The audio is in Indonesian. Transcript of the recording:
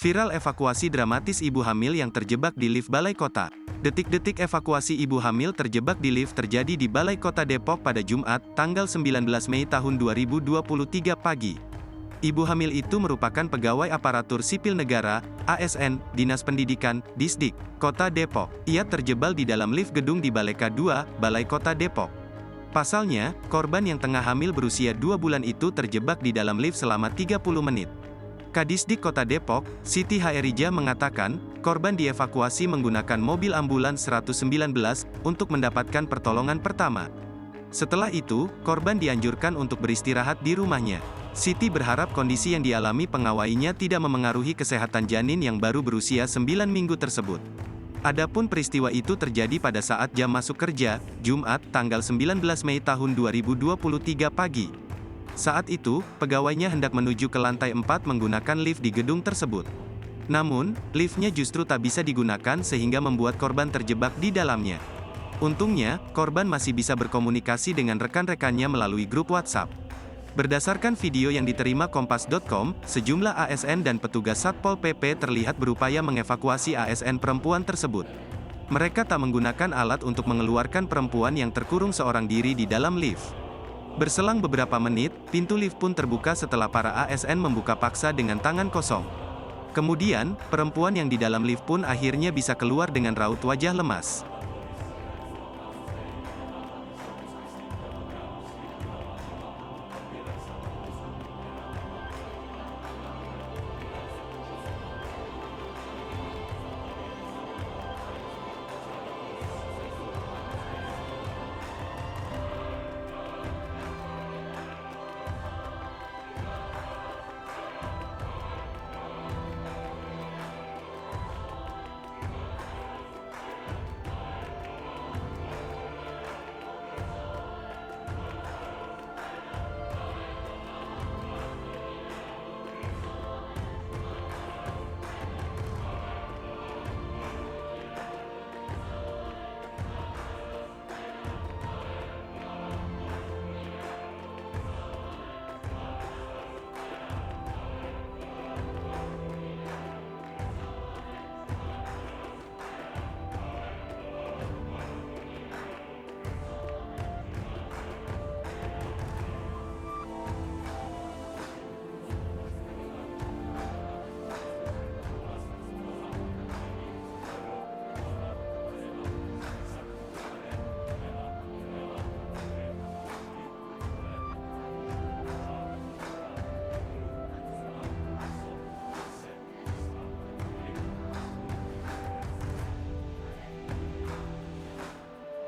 Viral evakuasi dramatis ibu hamil yang terjebak di lift Balai Kota. Detik-detik evakuasi ibu hamil terjebak di lift terjadi di Balai Kota Depok pada Jumat, tanggal 19 Mei tahun 2023 pagi. Ibu hamil itu merupakan pegawai aparatur sipil negara, ASN, Dinas Pendidikan, Disdik, Kota Depok. Ia terjebak di dalam lift gedung di Balai K2, Balai Kota Depok. Pasalnya, korban yang tengah hamil berusia 2 bulan itu terjebak di dalam lift selama 30 menit. Kadisdik Kota Depok, Siti Hairija mengatakan, korban dievakuasi menggunakan mobil ambulans 119 untuk mendapatkan pertolongan pertama. Setelah itu, korban dianjurkan untuk beristirahat di rumahnya. Siti berharap kondisi yang dialami pengawainya tidak memengaruhi kesehatan janin yang baru berusia 9 minggu tersebut. Adapun peristiwa itu terjadi pada saat jam masuk kerja, Jumat, tanggal 19 Mei tahun 2023 pagi. Saat itu, pegawainya hendak menuju ke lantai 4 menggunakan lift di gedung tersebut. Namun, liftnya justru tak bisa digunakan sehingga membuat korban terjebak di dalamnya. Untungnya, korban masih bisa berkomunikasi dengan rekan-rekannya melalui grup WhatsApp. Berdasarkan video yang diterima Kompas.com, sejumlah ASN dan petugas Satpol PP terlihat berupaya mengevakuasi ASN perempuan tersebut. Mereka tak menggunakan alat untuk mengeluarkan perempuan yang terkurung seorang diri di dalam lift. Berselang beberapa menit, pintu lift pun terbuka setelah para ASN membuka paksa dengan tangan kosong. Kemudian, perempuan yang di dalam lift pun akhirnya bisa keluar dengan raut wajah lemas.